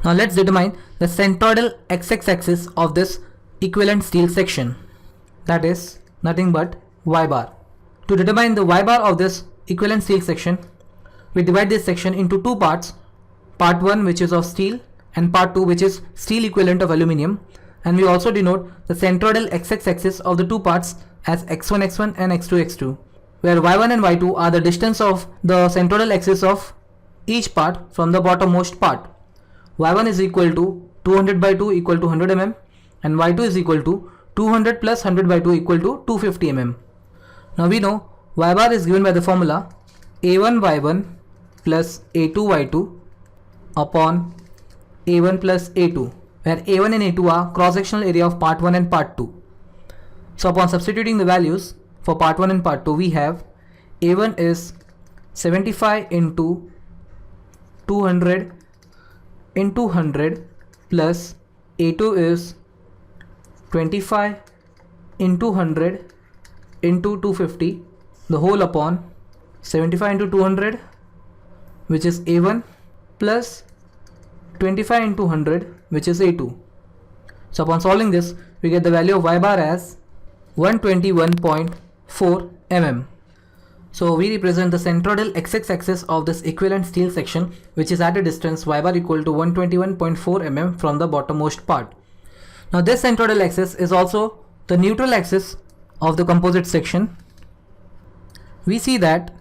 Now let's determine the centroidal x-axis axis of this equivalent steel section, that is nothing but y bar. To determine the y bar of this equivalent steel section, we divide this section into two parts, part 1 which is of steel and part 2 which is steel equivalent of aluminium, and we also denote the centroidal x-axis axis of the two parts as x1 x1 and x2 x2, where y1 and y2 are the distance of the centroidal axis of each part from the bottommost part. y1 is equal to 200 by 2 equal to 100 mm and y2 is equal to 200 plus 100 by 2 equal to 250 mm. Now we know y bar is given by the formula a1 y1 plus a2 y2 upon a1 plus a2, where a1 and a2 are cross-sectional area of part 1 and part 2. So upon substituting the values for part 1 and part 2, we have a1 is 75 into 200 into 100 plus a2 is 25 into 100 into 250, the whole upon 75 into 200, which is a1, plus 25 into 100, which is a2. So upon solving this, we get the value of y bar as 121.4 mm. So we represent the centroidal x-axis axis of this equivalent steel section, which is at a distance y bar equal to 121.4 mm from the bottommost part. Now this centroidal axis is also the neutral axis of the composite section. We see that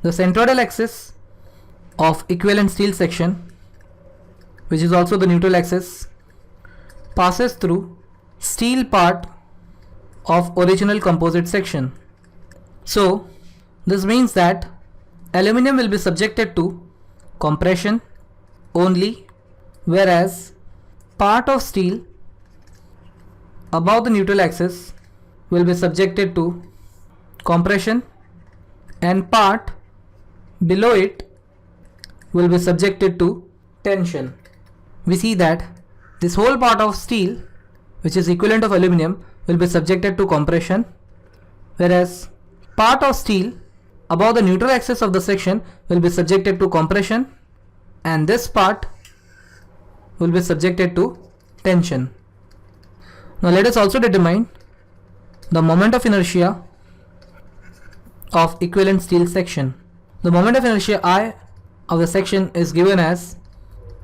the centroidal axis of equivalent steel section, which is also the neutral axis, passes through steel part of original composite section. So this means that aluminum will be subjected to compression only, whereas part of steel above the neutral axis will be subjected to compression and part below it will be subjected to tension. We see that this whole part of steel, which is equivalent of aluminum, will be subjected to compression, whereas part of steel above the neutral axis of the section will be subjected to compression and this part will be subjected to tension. Now let us also determine the moment of inertia of equivalent steel section. The moment of inertia I of the section is given as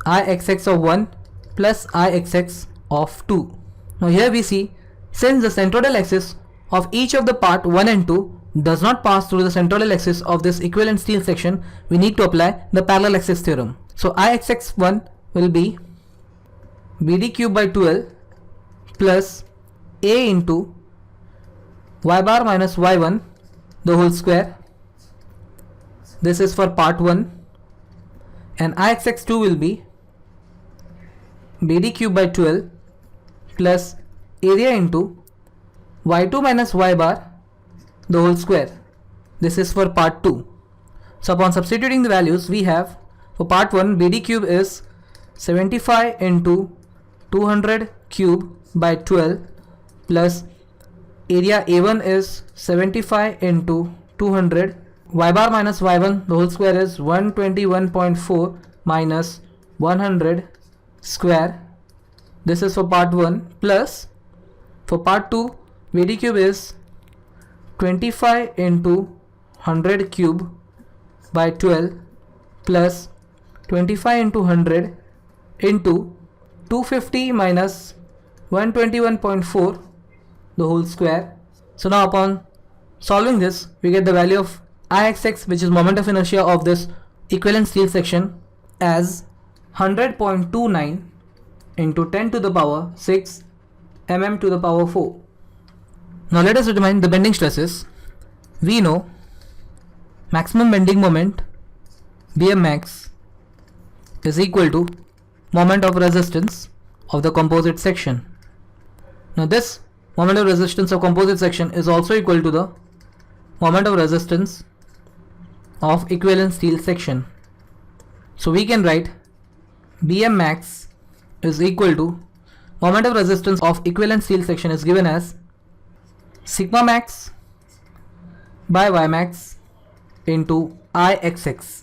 Ixx of 1 plus Ixx of 2. Now here we see, since the centroidal axis of each of the part 1 and 2 does not pass through the centroidal axis of this equivalent steel section, we need to apply the parallel axis theorem. So Ixx1 will be BD cube by 12 plus A into y bar minus y1 the whole square. This is for part 1, and Ixx2 will be BD cube by 12 plus area into y2 minus y bar the whole square. This is for part 2. So upon substituting the values, we have for part 1 BD cube is 75 into 200 cube by 12 plus area A1 is 75 into 200, y bar minus y1 the whole square is 121.4 minus 100 square. This is for part 1 plus for part 2 BD cube is 25 into 100 cube by 12 plus 25 into 100 into 250 minus 121.4 the whole square. So now upon solving this, we get the value of Ixx, which is moment of inertia of this equivalent steel section, as 100.29 into 10 to the power 6 mm to the power 4. Now let us determine the bending stresses. We know maximum bending moment Bm max is equal to moment of resistance of the composite section. Now this moment of resistance of composite section is also equal to the moment of resistance of equivalent steel section. So we can write Bm max is equal to moment of resistance of equivalent steel section is given as sigma max by y max into Ixx,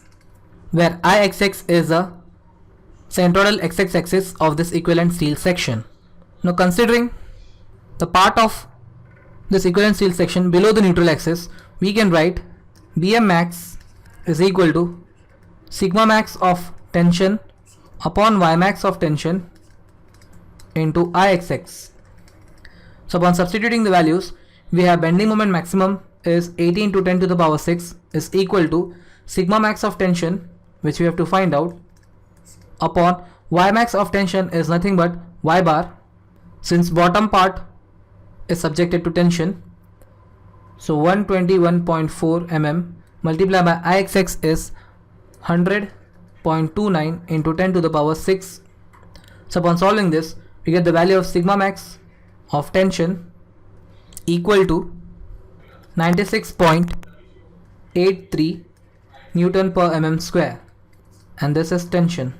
where Ixx is a centroidal x-axis of this equivalent steel section. Now considering the part of this equivalent steel section below the neutral axis, we can write Bm max is equal to sigma max of tension upon y max of tension into Ixx. So upon substituting the values, we have bending moment maximum is 18 to 10 to the power 6 is equal to sigma max of tension, which we have to find out, upon y max of tension is nothing but y bar, since bottom part is subjected to tension. So 121.4 mm multiplied by Ixx is 100.29 into 10 to the power 6. So upon solving this, we get the value of sigma max of tension equal to 96.83 Newton per mm square, and this is tension.